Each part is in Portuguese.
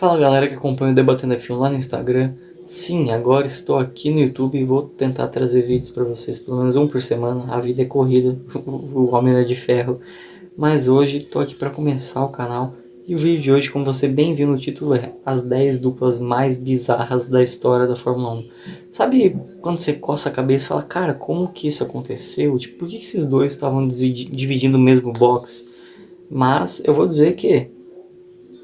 Fala galera que acompanha o Debatendo F1 lá no Instagram. Sim, agora estou aqui no YouTube e vou tentar trazer vídeos para vocês, pelo menos um por semana. A vida é corrida, o homem é de ferro. Mas hoje estou aqui para começar o canal. E o vídeo de hoje, como você bem viu no título, é as 10 duplas mais bizarras da história da Fórmula 1. Sabe quando você coça a cabeça e fala, cara, como que isso aconteceu? Tipo, por que esses dois estavam dividindo o mesmo box? Mas eu vou dizer que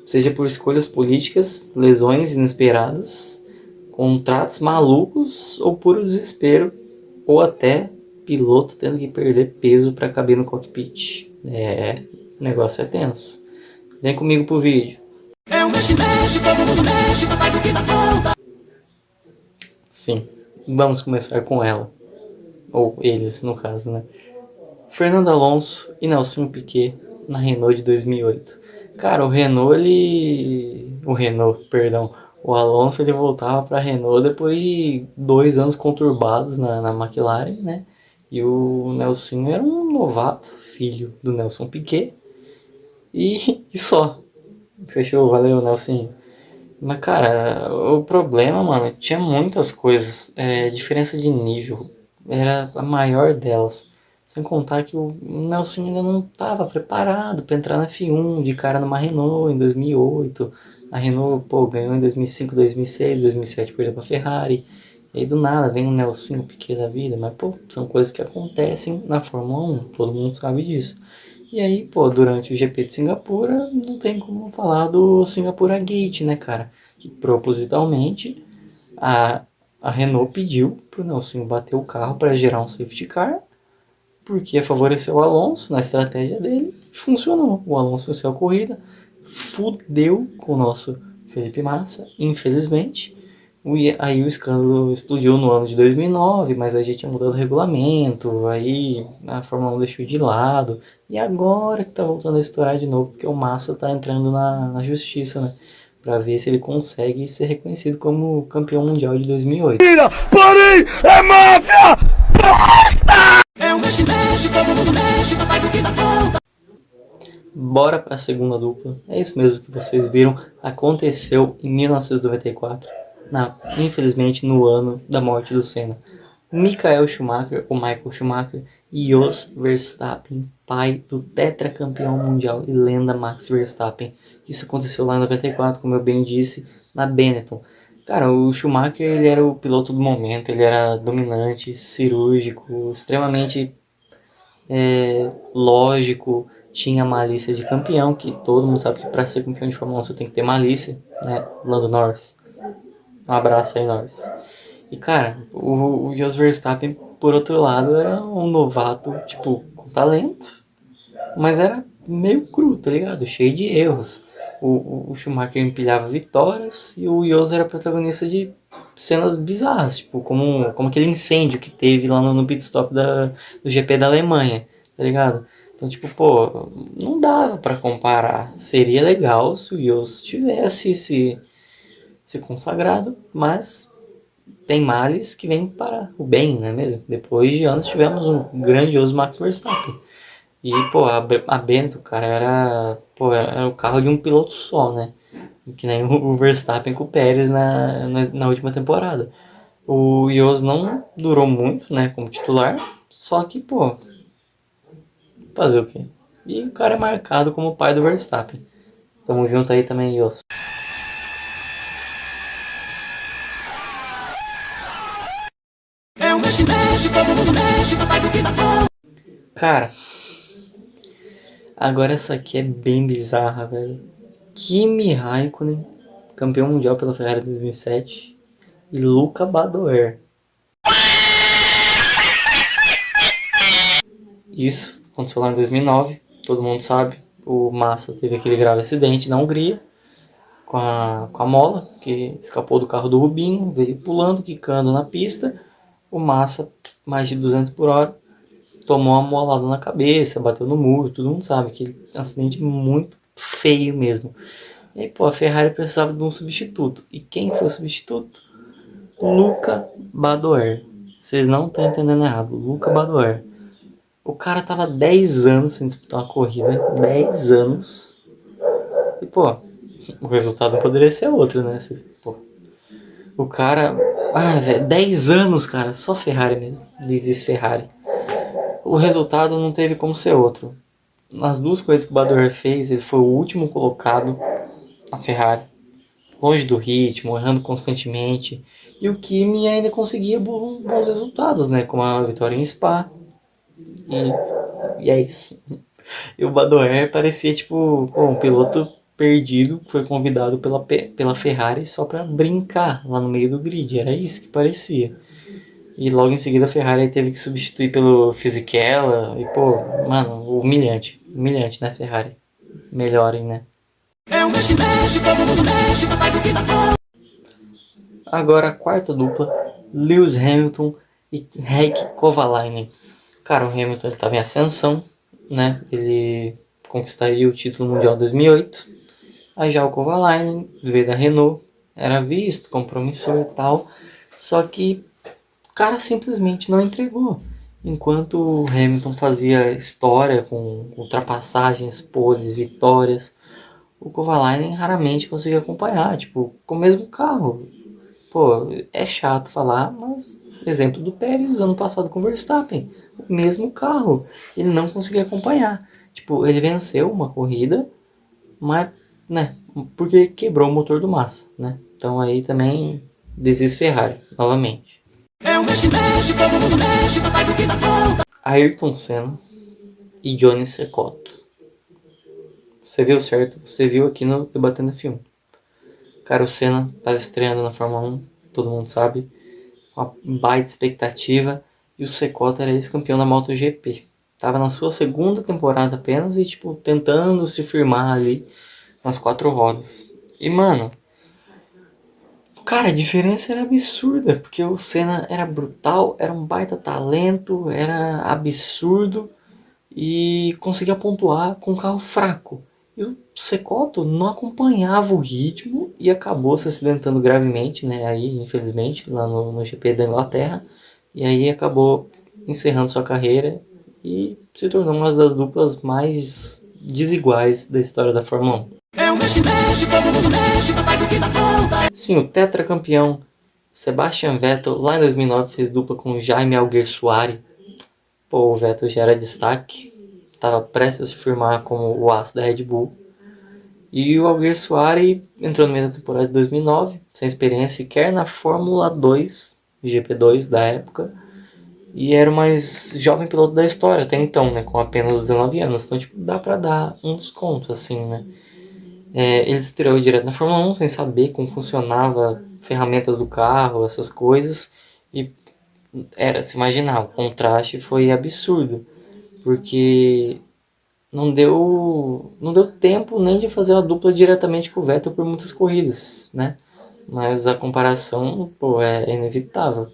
seja por escolhas políticas, lesões inesperadas, contratos malucos ou puro desespero, ou até piloto tendo que perder peso para caber no cockpit. O negócio é tenso. Vem comigo pro vídeo. É um mexe, todo mundo mexe, faz o que dá conta. Sim, vamos começar com ela. Ou eles, no caso, né? Fernando Alonso e Nelson Piquet na Renault de 2008. Cara, perdão, o Alonso ele voltava para a Renault depois de 2 anos conturbados na McLaren, né? E o Nelson era um novato, filho do Nelson Piquet, e só. Fechou, valeu, Nelson. Mas, cara, o problema, mano, tinha muitas coisas. Diferença de nível era a maior delas. Sem contar que o Nelson ainda não estava preparado para entrar na F1 de cara numa Renault em 2008. A Renault, pô, ganhou em 2005, 2006, 2007 perdeu para Ferrari. E aí do nada vem o Nelson, o Piquet da vida. Mas, pô, são coisas que acontecem na Fórmula 1. Todo mundo sabe disso. E aí, pô, durante o GP de Singapura, não tem como falar do Singapura Gate, né, cara? Que propositalmente a, a Renault pediu pro Nelson bater o carro para gerar um safety car, porque favoreceu o Alonso na estratégia dele. Funcionou. O Alonso venceu a corrida, fudeu com o nosso Felipe Massa, infelizmente. Aí o escândalo explodiu no ano de 2009, mas a gente tinha mudado o regulamento, aí a Fórmula 1 deixou de lado, e agora que tá voltando a estourar de novo, porque o Massa tá entrando na justiça, né? Pra ver se ele consegue ser reconhecido como campeão mundial de 2008. Parem! É máfia! É um mexe, todo mundo mexe, faz o que dá conta. Bora pra segunda dupla. É isso mesmo que vocês viram. Aconteceu em 1994. Infelizmente no ano da morte do Senna. Michael Schumacher, ou Michael Schumacher, e Jos Verstappen, pai do tetracampeão mundial e lenda Max Verstappen. Isso aconteceu lá em 94, como eu bem disse, na Benetton. Cara, o Schumacher ele era o piloto do momento, ele era dominante, cirúrgico, extremamente lógico, tinha malícia de campeão, que todo mundo sabe que para ser campeão de Fórmula 1 você tem que ter malícia, né? Lando Norris. Um abraço aí, Norris. E cara, o Jos Verstappen, por outro lado, era um novato, tipo, com talento, mas era meio cru, tá ligado? Cheio de erros. O Schumacher empilhava vitórias e o Jos era protagonista de cenas bizarras, tipo, como aquele incêndio que teve lá no pit stop do GP da Alemanha, tá ligado? Então, tipo, pô, não dava pra comparar. Seria legal se o Jos tivesse se consagrado, mas tem males que vêm para o bem, não é mesmo? Depois de anos tivemos um grandioso Max Verstappen. E, pô, a Benetton, cara, era o carro de um piloto só, né? Que nem o Verstappen com o Pérez na última temporada. O Jos não durou muito, né, como titular, só que, pô, fazer o quê? E o cara é marcado como o pai do Verstappen. Tamo junto aí também, Jos. É um mexe, todo mundo mexe, faz o que dá conta. Cara, agora essa aqui é bem bizarra, velho. Kimi Raikkonen, campeão mundial pela Ferrari 2007, e Luca Badoer. Isso aconteceu lá em 2009, todo mundo sabe. O Massa teve aquele grave acidente na Hungria com a mola, que escapou do carro do Rubinho, veio pulando, quicando na pista. O Massa, mais de 200 por hora, tomou uma molada na cabeça, bateu no muro, todo mundo sabe. Aquele acidente muito feio mesmo. E aí, pô, a Ferrari precisava de um substituto. E quem foi o substituto? Luca Badoer. Vocês não estão entendendo errado. Luca Badoer. O cara tava 10 anos sem disputar uma corrida. 10 anos. E, pô, O resultado poderia ser outro, né? Pô, o cara... Ah, velho, 10 anos, cara. Só Ferrari mesmo. Desiste Ferrari. O resultado não teve como ser outro. Nas duas coisas que o Badoer fez, ele foi o último colocado na Ferrari. Longe do ritmo, errando constantemente. E o Kimi ainda conseguia bons resultados, né? Como a vitória em Spa. E é isso. E o Badoer parecia tipo um piloto perdido, foi convidado pela Ferrari só para brincar lá no meio do grid. Era isso que parecia. E logo em seguida a Ferrari teve que substituir pelo Fisichella. E pô, mano, humilhante. Humilhante, né, Ferrari? Melhorem, né? Agora a quarta dupla, Lewis Hamilton e Heikki Kovalainen. Cara, o Hamilton ele tava em ascensão, né? Ele conquistaria o título mundial em 2008. Aí já o Kovalainen veio da Renault, era visto como promissor e tal, só que o cara simplesmente não entregou. Enquanto o Hamilton fazia história com ultrapassagens, poles, vitórias, o Kovalainen raramente conseguia acompanhar, tipo, com o mesmo carro. Pô, é chato falar, mas exemplo do Pérez ano passado com o Verstappen, o mesmo carro, ele não conseguia acompanhar. Tipo, ele venceu uma corrida, mas, né, porque quebrou o motor do Massa, né? Então aí também desiste Ferrari, novamente. Ayrton Senna e Johnny Cecotto. Você viu certo? Você viu aqui no Debatendo Filme. Cara, o Senna estava estreando na Fórmula 1, todo mundo sabe. Uma baita expectativa. E o Cecotto era ex-campeão da MotoGP. Tava na sua segunda temporada apenas e, tipo, tentando se firmar ali nas quatro rodas. E, mano, cara, a diferença era absurda, porque o Senna era brutal, era um baita talento, era absurdo e conseguia pontuar com um carro fraco. E o Cecotto não acompanhava o ritmo e acabou se acidentando gravemente, né? Aí, infelizmente, lá no GP da Inglaterra. E aí acabou encerrando sua carreira e se tornou uma das duplas mais desiguais da história da Fórmula 1. Sim, o tetracampeão Sebastian Vettel lá em 2009 fez dupla com Jaime Alguersuari. Pô, o Vettel já era destaque, estava prestes a se firmar como o aço da Red Bull. E o Alguersuari entrou no meio da temporada de 2009, sem experiência sequer na Fórmula 2, GP2 da época. E era o mais jovem piloto da história até então, né? Com apenas 19 anos. Então, tipo, dá pra dar um desconto, assim, né? Ele estreou direto na Fórmula 1 sem saber como funcionava ferramentas do carro, essas coisas. E se imaginar, o contraste foi absurdo. Porque não deu tempo nem de fazer uma dupla diretamente com o Vettel por muitas corridas, né? Mas a comparação, pô, é inevitável.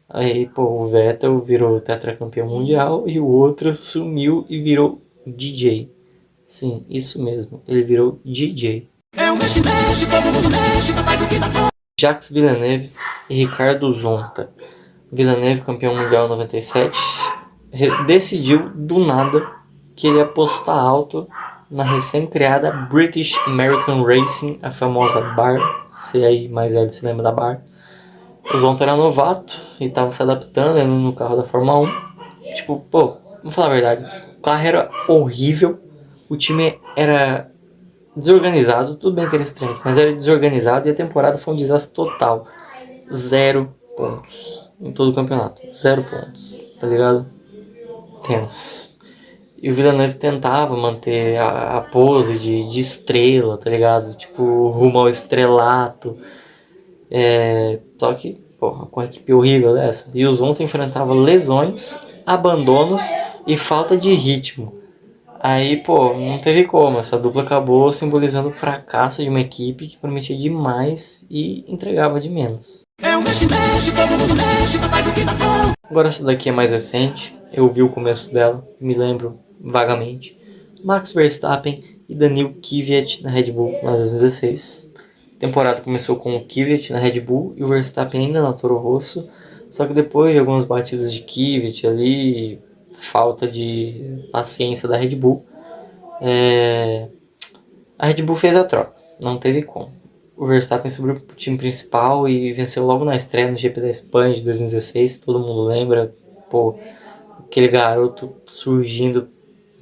Aí, pô, o Vettel virou tetracampeão mundial e o outro sumiu e virou DJ. Sim, isso mesmo, ele virou DJ. Jacques Villeneuve e Ricardo Zonta. Villeneuve, campeão mundial em 97, decidiu do nada que ele ia apostar alto na recém-criada British American Racing, a famosa BAR. Se aí mais velho se lembra da BAR. O Zonta era novato e estava se adaptando no carro da Fórmula 1. Tipo, pô, vamos falar a verdade, o carro era horrível, o time era desorganizado, tudo bem que era estranho, mas era desorganizado e a temporada foi um desastre total. 0 pontos em todo o campeonato, 0 pontos, tá ligado? Tenso. E o Villeneuve tentava manter a pose de estrela, tá ligado? Tipo, rumo ao estrelato. Só que, porra, com a equipe horrível dessa. E o Zonta enfrentava lesões, abandonos e falta de ritmo. Aí, pô, não teve como. Essa dupla acabou simbolizando o fracasso de uma equipe que prometia demais e entregava de menos. Agora essa daqui é mais recente. Eu vi o começo dela, me lembro vagamente. Max Verstappen e Daniil Kvyat na Red Bull em 2016. A temporada começou com o Kvyat na Red Bull e o Verstappen ainda na Toro Rosso. Só que depois de algumas batidas de Kvyat ali, falta de paciência da Red Bull, a Red Bull fez a troca. Não teve como. O Verstappen subiu pro time principal e venceu logo na estreia no GP da Espanha de 2016. Todo mundo lembra, pô, aquele garoto surgindo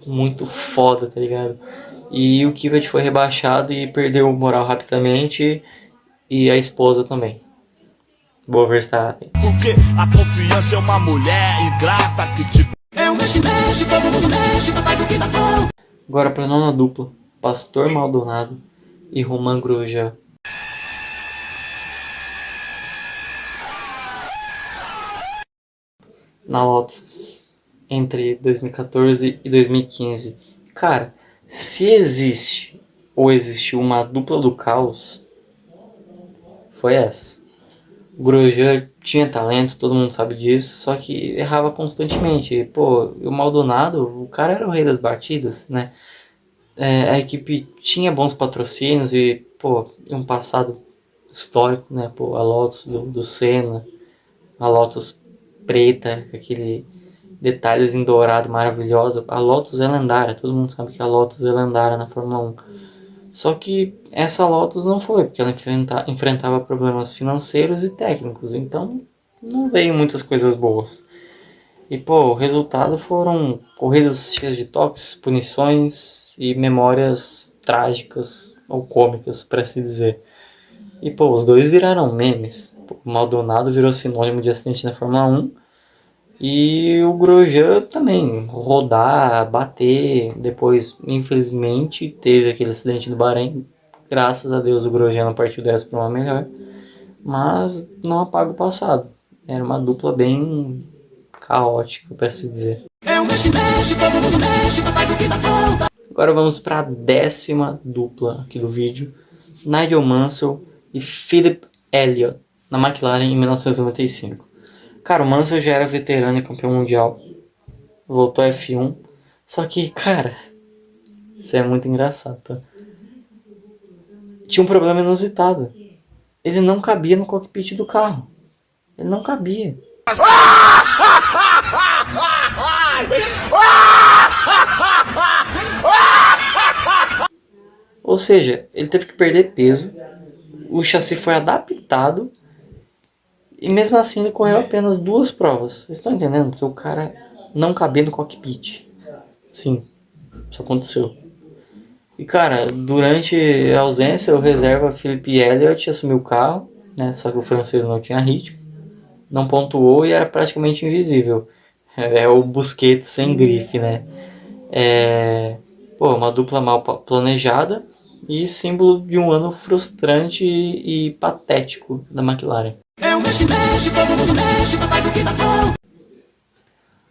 muito foda, tá ligado? E o Kvyat foi rebaixado e perdeu o moral rapidamente. E a esposa também. Boa, Verstappen. Porque a confiança é uma mulher ingrata que te... É um mexe, todo mundo mexe, faz o que dá bom. Agora pra nona dupla. Pastor Maldonado e Romain Grosjean. Na Lotus. Entre 2014 e 2015. Cara, se existe ou existiu uma dupla do caos, foi essa. O Grosjean tinha talento, todo mundo sabe disso, só que errava constantemente. E, pô, o Maldonado, o cara era o rei das batidas, né? A equipe tinha bons patrocínios e, pô, um passado histórico, né? Pô, a Lotus do Senna, a Lotus preta, com aquele detalhes em dourado maravilhosa. A Lotus é lendária, todo mundo sabe que a Lotus é lendária na Fórmula 1. Só que essa Lotus não foi, porque ela enfrentava problemas financeiros e técnicos, então não veio muitas coisas boas. E pô, o resultado foram corridas cheias de toques, punições e memórias trágicas ou cômicas, para se dizer. E pô, os dois viraram memes. O Maldonado virou sinônimo de acidente na Fórmula 1 e o Grosjean também, rodar, bater, depois infelizmente teve aquele acidente do Bahrein. Graças a Deus o Grosjean não partiu dessa para uma melhor, mas não apaga o passado. Era uma dupla bem caótica, para se dizer. É um mexe, todo mundo mexe, faz o que dá bom. Agora vamos para a 10ª dupla aqui do vídeo. Nigel Mansell e Philip Elliott na McLaren em 1995. Cara, o Mansell já era veterano e campeão mundial. Voltou a F1. Só que, cara, isso é muito engraçado, tá? Tinha um problema inusitado. Ele não cabia no cockpit do carro. Ele não cabia. Ou seja, ele teve que perder peso. O chassi foi adaptado. E mesmo assim ele correu apenas 2 provas. Vocês estão entendendo? Porque o cara não cabia no cockpit. Sim, isso aconteceu. E cara, durante a ausência, o reserva Philippe Elliott assumiu o carro, né? Só que o francês não tinha ritmo, não pontuou e era praticamente invisível. É o Busquets sem grife, né? Pô, uma dupla mal planejada e símbolo de um ano frustrante e patético da McLaren. É um mexe, todo mundo mexe, faz o que dá bom.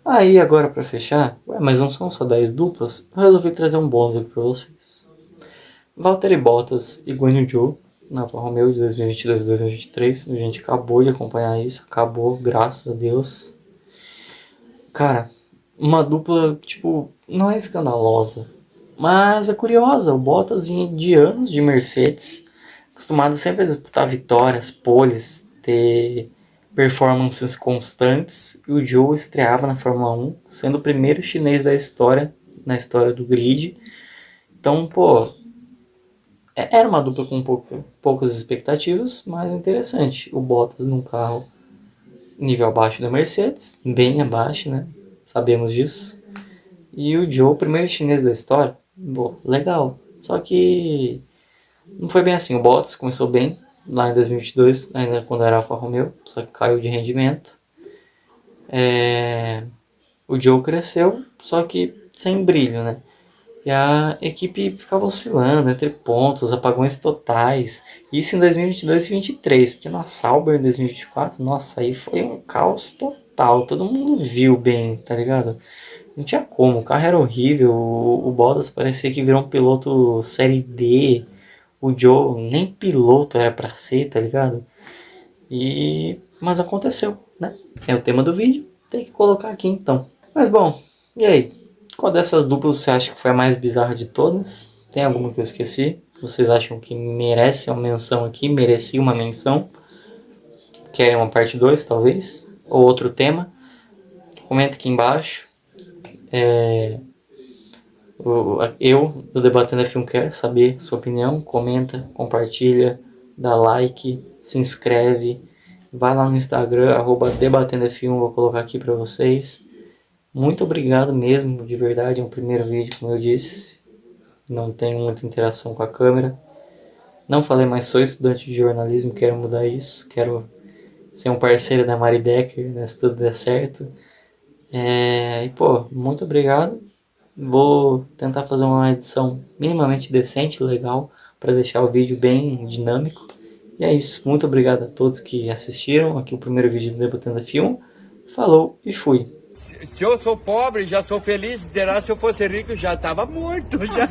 Aí agora pra fechar, mas não são só 10 duplas, eu resolvi trazer um bônus aqui pra vocês. Valtteri Bottas e Guanyu Zhou na Alfa Romeo de 2022 e 2023. A gente acabou de acompanhar isso, acabou, graças a Deus. Cara, uma dupla, tipo, não é escandalosa, mas é curiosa. O Bottas vinha de anos de Mercedes, acostumado sempre a disputar vitórias, poles, ter performances constantes. E o Zhou estreava na Fórmula 1, sendo o primeiro chinês da história, na história do grid. Então, pô, era uma dupla com poucas expectativas, mas interessante. O Bottas num carro nível abaixo da Mercedes, bem abaixo, né? Sabemos disso. E o Zhou, o primeiro chinês da história, bom, legal. Só que não foi bem assim. O Bottas começou bem lá em 2022, ainda quando era Alfa Romeo, só que caiu de rendimento. O Zhou cresceu, só que sem brilho, né? E a equipe ficava oscilando entre pontos, apagões totais. Isso em 2022 e 2023, porque na Sauber em 2024, nossa, aí foi um caos total. Todo mundo viu bem, tá ligado? Não tinha como, o carro era horrível. O Bottas parecia que virou um piloto série D. O Joe nem piloto era pra ser, tá ligado? Mas aconteceu, né? É o tema do vídeo, tem que colocar aqui então. Mas bom, e aí? Qual dessas duplas você acha que foi a mais bizarra de todas? Tem alguma que eu esqueci? Vocês acham que merece uma menção aqui? Merecia uma menção? Querem uma parte 2, talvez? Ou outro tema? Comenta aqui embaixo. Eu, do Debatendo F1, quero saber sua opinião. Comenta, compartilha, dá like, se inscreve. Vai lá no Instagram, @debatendofilme, vou colocar aqui pra vocês. Muito obrigado mesmo, de verdade, é um primeiro vídeo, como eu disse. Não tenho muita interação com a câmera. Não falei, mas sou estudante de jornalismo, quero mudar isso. Quero ser um parceiro da Mari Becker, né, se tudo der certo. E pô, muito obrigado. Vou tentar fazer uma edição minimamente decente, legal, para deixar o vídeo bem dinâmico. E é isso, muito obrigado a todos que assistiram aqui o primeiro vídeo do Debatendo F1. Falou e fui! Se eu sou pobre, já sou feliz. Se eu fosse rico, já estava morto. Já.